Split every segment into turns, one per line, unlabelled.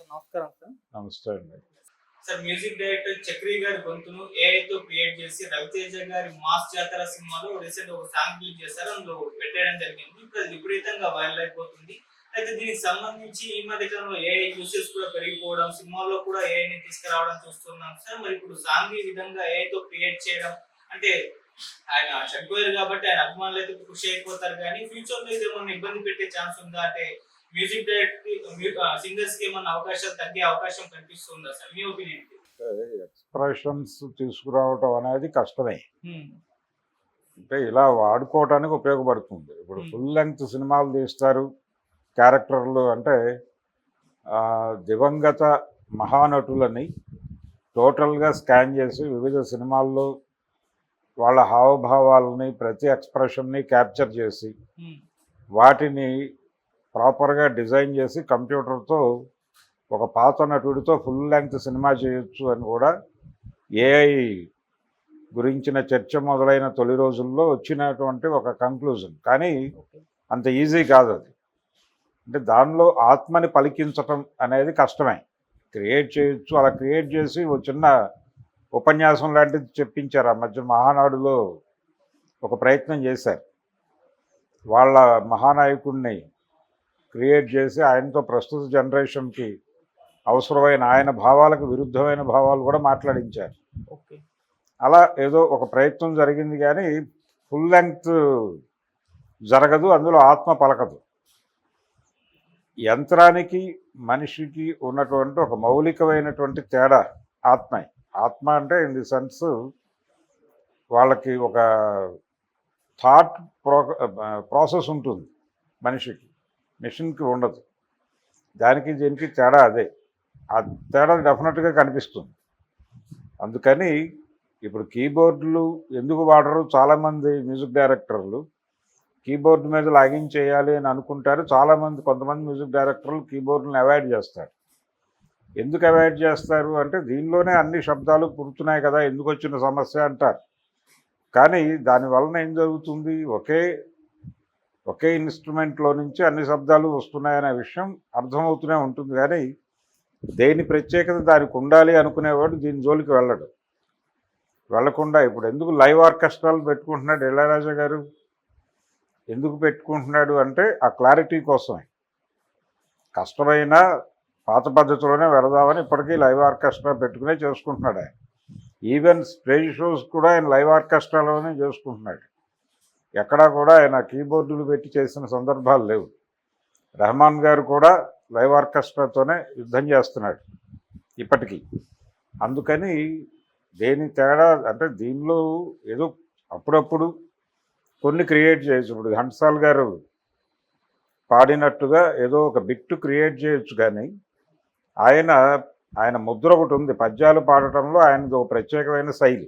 నమస్కారం సార్.
నమస్తే అండి.
సార్ మ్యూజిక్ డైరెక్టర్ 'చక్రి' గారి గొంతును ఏఐతో క్రియేట్ చేసి 'రవితేజ' గారి 'మాస్ జాతర' సినిమాలో రీసెంట్‌గా ఒక సాంగ్ రిలీజ్ చేశారు. అందులో పెట్టేయడం జరిగింది. ఇప్పుడు అది విపరీతంగా వైరల్ అయిపోతుంది. అయితే దీనికి సంబంధించి ఈ మధ్య కాలంలో ఏఐ యూసేజ్ కూడా పెరిగిపోవడం, సినిమాల్లో కూడా ఏఐని తీసుకురావడం చూస్తున్నాం సార్. మరి ఇప్పుడు సాంగ్ ఈ విధంగా ఏఐతో క్రియేట్ చేయడం అంటే ఆయన చనిపోయారు కాబట్టి ఆయన అభిమానులైతే ఖుషి అయిపోతారు గానీ ఫ్యూచర్‌లో ఇదేమన్నా ఇబ్బంది పెట్టే ఛాన్స్ ఉందా? అంటే మ్యూజిక్ సింగర్స్ కి ఏమన్నా అవకాశాలు తగ్గే అవకాశం కనిపిస్తుందా సార్? మీ ఒపీనియన్ ఏంటి?
ఎక్స్‌ప్రెషన్స్ తీసుకురావటం అనేది కష్టమే.
హ్మ్.
అంటే ఇలా వాడుకోవటానికి ఉపయోగపడుతుంది. ఇప్పుడు
హ్మ్.
ఫుల్ లెంగ్త్ సినిమాలు తీస్తారు. క్యారెక్టర్లు అంటే దివంగత మహానటులని టోటల్‌గా స్కాన్ చేసి వివిధ సినిమాల్లో వాళ్ళ హావభావాలని, ప్రతి ఎక్స్‌ప్రెషన్‌ని క్యాప్చర్ చేసి,
హ్మ్.
వాటిని ప్రాపర్‌గా డిజైన్ చేసి కంప్యూటర్‌తో ఒక పాత నటుడితో ఫుల్ లెంగ్త్ సినిమా చేయొచ్చు అని కూడా ఏఐ గురించిన చర్చ మొదలైన తొలి రోజుల్లో వచ్చినటువంటి ఒక కంక్లూజన్. కానీ
ఓకే.
అంత ఈజీ కాదు అది. అంటే దానిలో ఆత్మని పలికించటం అనేది కష్టమే. క్రియేట్ చేయొచ్చు. అలా క్రియేట్ చేసి ఓ చిన్న ఉపన్యాసం లాంటిది చెప్పించారు. ఆ మధ్య మహానాడులో ఒక ప్రయత్నం చేశారు. వాళ్ళ మహానాయకుడిని క్రియేట్ చేసి ఆయనతో ప్రస్తుత జనరేషన్కి అవసరమైన ఆయన భావాలకు విరుద్ధమైన భావాలు కూడా మాట్లాడించారు.
ఓకే.
అలా ఏదో ఒక ప్రయత్నం జరిగింది కానీ ఫుల్ లెంగ్త్ జరగదు, అందులో ఆత్మ పలకదు. యంత్రానికి మనిషికి ఉన్నటువంటి ఒక మౌలికమైనటువంటి తేడా ఆత్మ. ఆత్మ అంటే ఇన్ ది సెన్స్ వాళ్ళకి ఒక థాట్ ప్రాసెస్ ఉంటుంది మనిషికి, మెషిన్కి ఉండదు. దానికి దీనికి తేడా అదే. ఆ తేడా డెఫినెట్గా కనిపిస్తుంది. అందుకని ఇప్పుడు కీబోర్డులు ఎందుకు వాడరు? చాలామంది మ్యూజిక్ డైరెక్టర్లు కీబోర్డు మీద లాగిన్ చేయాలి అని అనుకుంటారు. కొంతమంది మ్యూజిక్ డైరెక్టర్లు కీబోర్డులను అవాయిడ్ చేస్తారు. ఎందుకు అవాయిడ్ చేస్తారు అంటే దీనిలోనే అన్ని శబ్దాలు పుడుతున్నాయి కదా, ఎందుకు వచ్చిన సమస్య అంటారు. కానీ దానివలన ఏం జరుగుతుంది? ఒకే ఇన్స్ట్రుమెంట్లో నుంచి అన్ని శబ్దాలు వస్తున్నాయనే విషయం అర్థమవుతూనే ఉంటుంది. కానీ దేని ప్రత్యేకత దానికి ఉండాలి అనుకునేవాడు దీని జోలికి వెళ్ళకుండా ఇప్పుడు ఎందుకు లైవ్ ఆర్కెస్ట్రాలు పెట్టుకుంటున్నాడు ఇళయరాజా గారు? ఎందుకు పెట్టుకుంటున్నాడు అంటే ఆ క్లారిటీ కోసమే. కష్టమైన పాత పద్ధతిలోనే వెళదామని ఇప్పటికీ లైవ్ ఆర్కెస్ట్రా పెట్టుకునే చేసుకుంటున్నాడు ఆయన. ఈవెన్ స్టేజ్ షోస్ కూడా ఆయన లైవ్ ఆర్కెస్ట్రాలోనే చేసుకుంటున్నాడు. ఎక్కడా కూడా ఆయన కీబోర్డులు పెట్టి చేసిన సందర్భాలు లేవు. రెహమాన్ గారు కూడా లైవ్ ఆర్కెస్ట్రాతోనే యుద్ధం చేస్తున్నాడు ఇప్పటికీ. అందుకని దేని తేడా అంటే దీనిలో ఏదో అప్పుడప్పుడు కొన్ని క్రియేట్ చేయొచ్చు. ఇప్పుడు ఘంటసాల గారు పాడినట్టుగా ఏదో ఒక బిట్టు క్రియేట్ చేయొచ్చు. కానీ ఆయన ముద్ర ఒకటి ఉంది. పద్యాలు పాడటంలో ఆయనది ఒక ప్రత్యేకమైన శైలి.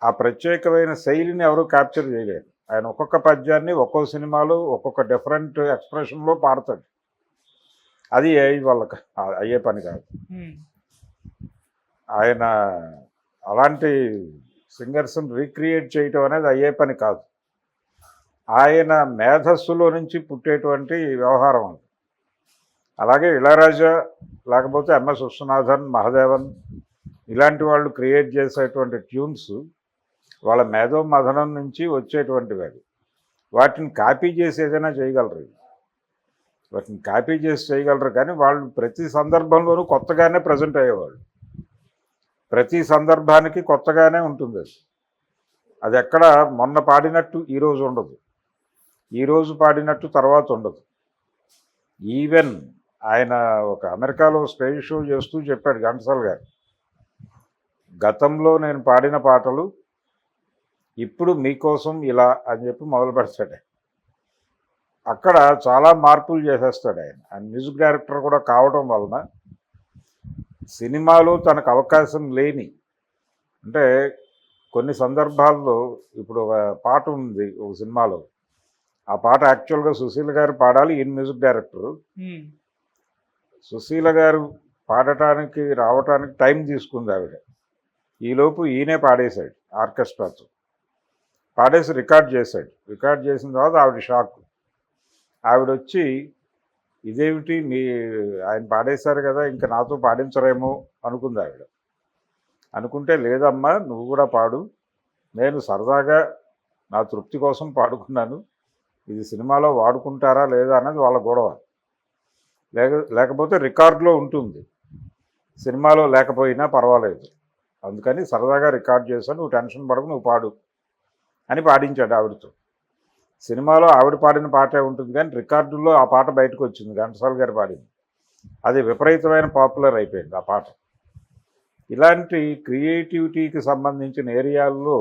ఆ ప్రత్యేకమైన శైలిని ఎవరు క్యాప్చర్ చేయలేరు. ఆయన ఒక్కొక్క పద్యాన్ని ఒక్కో సినిమాలో ఒక్కొక్క డిఫరెంట్ ఎక్స్ప్రెషన్లో పాడతాడు. అది ఏఐ వాళ్ళకి అయ్యే పని కాదు. ఆయన అలాంటి సింగర్స్ని రీక్రియేట్ చేయటం అనేది అయ్యే పని కాదు. ఆయన మేధస్సులో నుంచి పుట్టేటువంటి వ్యవహారం అది. అలాగే ఇళయరాజా లేకపోతే ఎంఎస్ విశ్వనాథన్, మహదేవన్ ఇలాంటి వాళ్ళు క్రియేట్ చేసేటువంటి ట్యూన్స్ వాళ్ళ మేధో మథనం నుంచి వచ్చేటువంటివి. అవి వాటిని కాపీ చేసి ఏదైనా చేయగలరు. కానీ వాళ్ళు ప్రతి సందర్భంలోనూ కొత్తగానే ప్రజెంట్ అయ్యేవాళ్ళు. ప్రతి సందర్భానికి కొత్తగానే ఉంటుంది అది. అది ఎక్కడ మొన్న పాడినట్టు ఈరోజు ఉండదు, ఈరోజు పాడినట్టు తర్వాత ఉండదు. ఈవెన్ ఆయన ఒక అమెరికాలో స్టేజ్ షో చేస్తూ చెప్పాడు ఘంటసాల గారు, గతంలో నేను పాడిన పాటలు ఇప్పుడు మీకోసం ఇలా అని చెప్పి మొదలు పెడతాడు. అక్కడ చాలా మార్పులు చేసేస్తాడు ఆయన మ్యూజిక్ డైరెక్టర్ కూడా కావడం వలన. సినిమాలో తనకు అవకాశం లేని అంటే కొన్ని సందర్భాల్లో ఇప్పుడు ఒక పాట ఉంది ఒక సినిమాలో, ఆ పాట యాక్చువల్గా సుశీల గారు పాడాలి, ఈయన మ్యూజిక్ డైరెక్టరు. సుశీల గారు పాడటానికి రావటానికి టైం తీసుకుంది ఆవిడ. ఈలోపు ఈయనే పాడేశాడు ఆర్కెస్ట్రాతో. పాడేసి రికార్డ్ చేశాడు. రికార్డ్ చేసిన తర్వాత ఆవిడ షాక్. ఆవిడ వచ్చి ఇదేమిటి ఆయన పాడేశారు కదా ఇంకా నాతో పాడించరేమో అనుకుంది ఆవిడ. అనుకుంటే లేదమ్మా నువ్వు కూడా పాడు, నేను సరదాగా నా తృప్తి కోసం పాడుకున్నాను, ఇది సినిమాలో వాడుకుంటారా లేదా అన్నది వాళ్ళ గొడవ. లేకపోతే రికార్డులో ఉంటుంది, సినిమాలో లేకపోయినా పర్వాలేదు, అందుకని సరదాగా రికార్డ్ చేశాను, నువ్వు టెన్షన్ పడకు నువ్వు పాడు అని పాడించాడు ఆవిడతో. సినిమాలో ఆవిడ పాడిన పాటే ఉంటుంది కానీ రికార్డుల్లో ఆ పాట బయటకు వచ్చింది, ఘంటసాల గారు పాడింది. అది విపరీతమైన పాపులర్ అయిపోయింది ఆ పాట. ఇలాంటి క్రియేటివిటీకి సంబంధించిన ఏరియాల్లో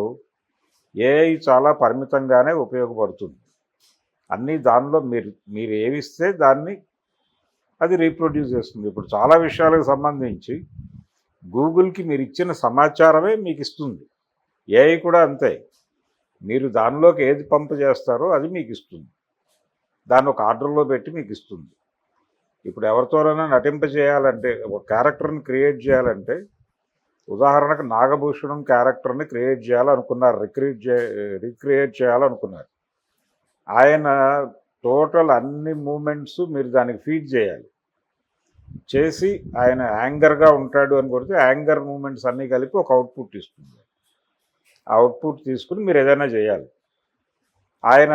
ఏఐ చాలా పరిమితంగానే ఉపయోగపడుతుంది. అన్నీ దానిలో మీరు ఏమిస్తే దాన్ని అది రీప్రొడ్యూస్ చేస్తుంది. ఇప్పుడు చాలా విషయాలకు సంబంధించి గూగుల్కి మీరు ఇచ్చిన సమాచారమే మీకు ఇస్తుంది. ఏఐ కూడా అంతే, మీరు దానిలోకి ఏది పంపు చేస్తారో అది మీకు ఇస్తుంది, దాన్ని ఒక ఆర్డర్లో పెట్టి మీకు ఇస్తుంది. ఇప్పుడు ఎవరితోనైనా నటింపజేయాలంటే, ఒక క్యారెక్టర్ని క్రియేట్ చేయాలంటే, ఉదాహరణకు నాగభూషణం క్యారెక్టర్ని క్రియేట్ చేయాలనుకున్నారు, రిక్రియేట్ చేయాలనుకున్నారు. ఆయన టోటల్ అన్ని మూమెంట్స్ మీరు దానికి ఫీడ్ చేయాలి. చేసి ఆయన యాంగర్గా ఉంటాడు అని కొడితే యాంగర్ మూమెంట్స్ అన్నీ కలిపి ఒక అవుట్పుట్ ఇస్తుంది. ఆ అవుట్పుట్ తీసుకుని మీరు ఏదైనా చేయాలి. ఆయన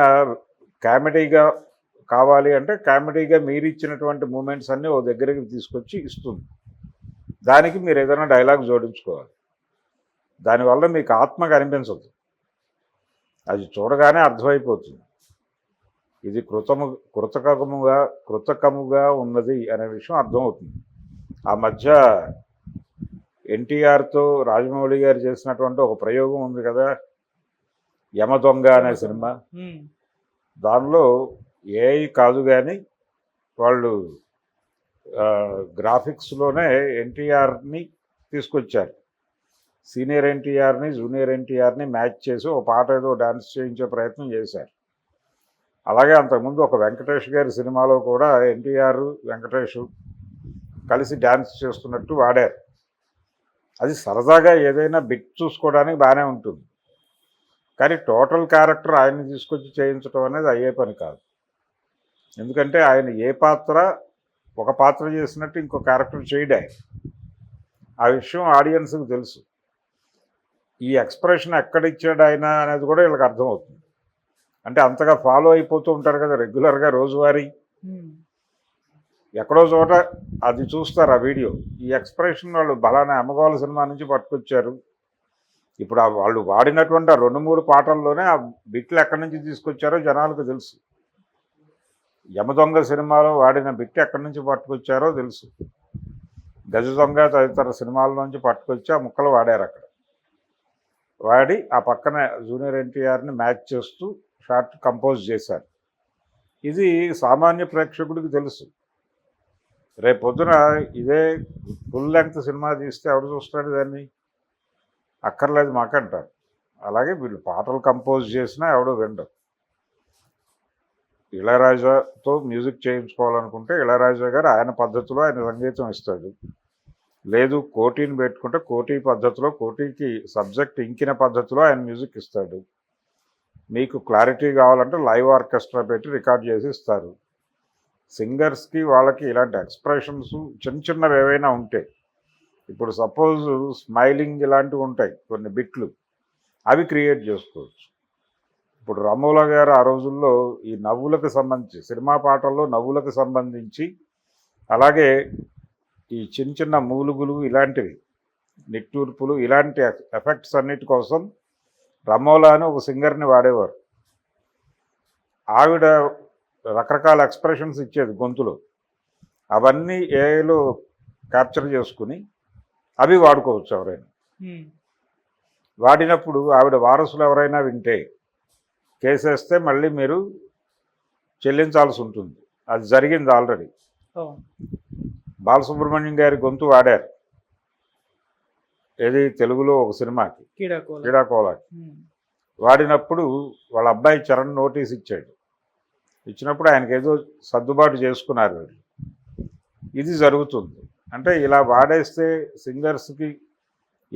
కామెడీగా కావాలి అంటే కామెడీగా మీరు ఇచ్చినటువంటి మూమెంట్స్ అన్నీ ఓ దగ్గరికి తీసుకొచ్చి ఇస్తుంది. దానికి మీరు ఏదైనా డైలాగ్ జోడించుకోవాలి. దానివల్ల మీకు ఆత్మ కనిపించదు, అది చూడగానే అర్థమైపోతుంది ఇది కృతకముగా ఉన్నది అనే విషయం అర్థమవుతుంది. ఆ మధ్య ఎన్టీఆర్తో రాజమౌళి గారు చేసినటువంటి ఒక ప్రయోగం ఉంది కదా, యమదొంగ అనే సినిమా. దానిలో ఏఐ కాదు కానీ వాళ్ళు గ్రాఫిక్స్లోనే ఎన్టీఆర్ని తీసుకొచ్చారు. సీనియర్ ఎన్టీఆర్ని జూనియర్ ఎన్టీఆర్ని మ్యాచ్ చేసి ఒక పాట ఏదో డాన్స్ చేయించే ప్రయత్నం చేశారు. అలాగే అంతకుముందు ఒక వెంకటేష్ గారి సినిమాలో కూడా ఎన్టీఆర్ వెంకటేష్ కలిసి డ్యాన్స్ చేస్తున్నట్టు వాడారు. అది సరదాగా ఏదైనా బిట్ చూసుకోవడానికి బాగానే ఉంటుంది, కానీ టోటల్ క్యారెక్టర్ ఆయన్ని తీసుకొచ్చి చేయించడం అనేది అయ్యే పని కాదు. ఎందుకంటే ఆయన ఒక పాత్ర చేసినట్టు ఇంకో క్యారెక్టర్ చేయడే, ఆ విషయం ఆడియన్స్కి తెలుసు. ఈ ఎక్స్ప్రెషన్ ఎక్కడ ఇచ్చాడు ఆయన అనేది కూడా వీళ్ళకి అర్థమవుతుంది. అంటే అంతగా ఫాలో అయిపోతూ ఉంటారు కదా రెగ్యులర్గా రోజువారీ, ఎక్కడో చోట అది చూస్తారు ఆ వీడియో. ఈ ఎక్స్ప్రెషన్ వాళ్ళు బలానా అమ్మగోళ సినిమా నుంచి పట్టుకొచ్చారు. ఇప్పుడు వాళ్ళు వాడినటువంటి ఆ 2-3 పాటల్లోనే ఆ బిట్లు ఎక్కడి నుంచి తీసుకొచ్చారో జనాలకు తెలుసు. యమదొంగ సినిమాలో వాడిన బిట్ ఎక్కడి నుంచి పట్టుకొచ్చారో తెలుసు. గజ దొంగ తదితర సినిమాల నుంచి పట్టుకొచ్చి ఆ ముక్కలు వాడారు. అక్కడ వాడి ఆ పక్కన జూనియర్ ఎన్టీఆర్ని మ్యాచ్ చేస్తూ షార్ట్ కంపోజ్ చేశారు. ఇది సామాన్య ప్రేక్షకుడికి తెలుసు. రేపు పొద్దున ఇదే ఫుల్ లెంగ్త్ సినిమా తీస్తే ఎవరు చూస్తాడు దాన్ని? అక్కర్లేదు మాకంటారు. అలాగే వీళ్ళు పాటలు కంపోజ్ చేసినా ఎవడో వినడు. ఇళయరాజాతో మ్యూజిక్ చేయించుకోవాలనుకుంటే ఇళయరాజా గారు ఆయన పద్ధతిలో ఆయన సంగీతం ఇస్తాడు. లేదు కోటిని పెట్టుకుంటే కోటి పద్ధతిలో, కోటికి సబ్జెక్ట్ ఇంకిన పద్ధతిలో ఆయన మ్యూజిక్ ఇస్తాడు. మీకు క్లారిటీ కావాలంటే లైవ్ ఆర్కెస్ట్రా పెట్టి రికార్డ్ చేసి ఇస్తారు. సింగర్స్కి వాళ్ళకి ఇలాంటి ఎక్స్ప్రెషన్స్ చిన్నవి ఏవైనా ఉంటాయి. ఇప్పుడు సపోజ్ స్మైలింగ్ ఇలాంటివి ఉంటాయి కొన్ని బిట్లు, అవి క్రియేట్ చేసుకోవచ్చు. ఇప్పుడు రామోలా గారు ఆ రోజుల్లో ఈ నవ్వులకు సంబంధించి సినిమా పాటల్లో నవ్వులకు సంబంధించి, అలాగే ఈ చిన్న మూలుగులు ఇలాంటివి, నిట్టూర్పులు ఇలాంటి ఎఫెక్ట్స్ అన్నిటి కోసం రామోలా అని ఒక సింగర్ని వాడేవారు. ఆవిడ రకరకాల ఎక్స్ప్రెషన్స్ ఇచ్చేది గొంతులో, అవన్నీ ఏఐలో క్యాప్చర్ చేసుకుని అవి వాడుకోవచ్చు ఎవరైనా. వాడినప్పుడు ఆవిడ వారసులు ఎవరైనా వింటే కేసేస్తే మళ్ళీ మీరు చెల్లించాల్సి ఉంటుంది. అది జరిగింది ఆల్రెడీ. బాలసుబ్రహ్మణ్యం గారి గొంతు వాడారు ఏది తెలుగులో ఒక సినిమాకి, క్రీడాకోలాకి. వాడినప్పుడు వాళ్ళ అబ్బాయి చరణ్ నోటీస్ ఇచ్చాడు. ఇచ్చినప్పుడు ఆయనకి ఏదో సర్దుబాటు చేసుకున్నారు వీళ్ళు. ఇది జరుగుతుంది. అంటే ఇలా వాడేస్తే సింగర్స్కి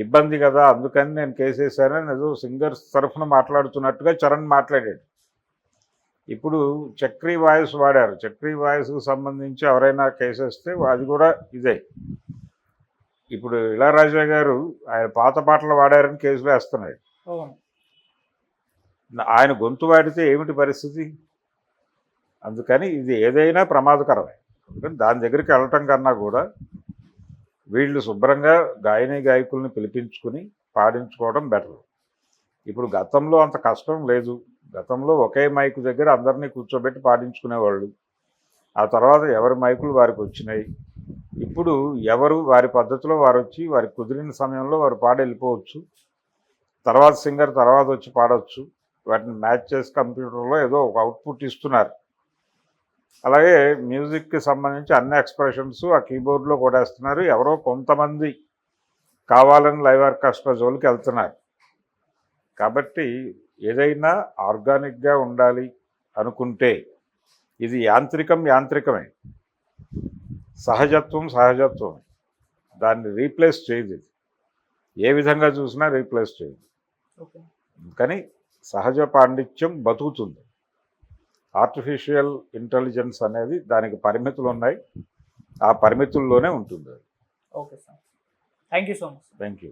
ఇబ్బంది కదా, అందుకని నేను కేసేసానని ఏదో సింగర్స్ తరఫున మాట్లాడుతున్నట్టుగా చరణ్ మాట్లాడాడు. ఇప్పుడు చక్రీ వాయిస్ వాడారు. చక్రీ వాయిస్కి సంబంధించి ఎవరైనా కేసు వస్తే అది కూడా ఇదే. ఇప్పుడు ఇళయరాజా గారు ఆయన పాత పాటలు వాడారని కేసులు వేస్తున్నాయి.
అవును.
ఆయన గొంతు వాడితే ఏమిటి పరిస్థితి? అందుకని ఇది ఏదైనా ప్రమాదకరమే. అందుకని దాని దగ్గరికి వెళ్ళటం కన్నా కూడా వీళ్ళు శుభ్రంగా గాయకుల్ని పిలిపించుకుని పాడించుకోవడం బెటర్. ఇప్పుడు గతంలో అంత కష్టం లేదు. గతంలో ఒకే మైకు దగ్గర అందరినీ కూర్చోబెట్టి పాడించుకునేవాళ్ళు. ఆ తర్వాత ఎవరి మైకులు వారికి వచ్చినాయి. ఇప్పుడు ఎవరు వారి పద్ధతిలో వారు వచ్చి వారికి కుదిరిన సమయంలో వారు పాడి వెళ్ళిపోవచ్చు. తర్వాత సింగర్ తర్వాత వచ్చి పాడవచ్చు. వాటిని మ్యాచ్ చేసి కంప్యూటర్లో ఏదో ఒక అవుట్పుట్ ఇస్తున్నారు. అలాగే మ్యూజిక్కి సంబంధించి అన్ని ఎక్స్ప్రెషన్స్ ఆ కీబోర్డ్లో కొట్టేస్తున్నారు. ఎవరో కొంతమంది కావాలని లైవ్ ఆర్కెస్ట్రా జోలికి వెళ్తున్నారు. కాబట్టి ఏదైనా ఆర్గానిక్గా ఉండాలి అనుకుంటే ఇది యాంత్రికమే, సహజత్వమే. దాన్ని రీప్లేస్ చేయదు. ఇది ఏ విధంగా చూసినా రీప్లేస్ చేయదు. కానీ సహజ పాండిత్యం బతుకుతుంది. ఆర్టిఫిషియల్ ఇంటెలిజెన్స్ అనేది దానికి పరిమితులు ఉన్నాయి. ఆ పరిమితుల్లోనే ఉంటుంది.
Okay sir, thank you so much.
Thank you.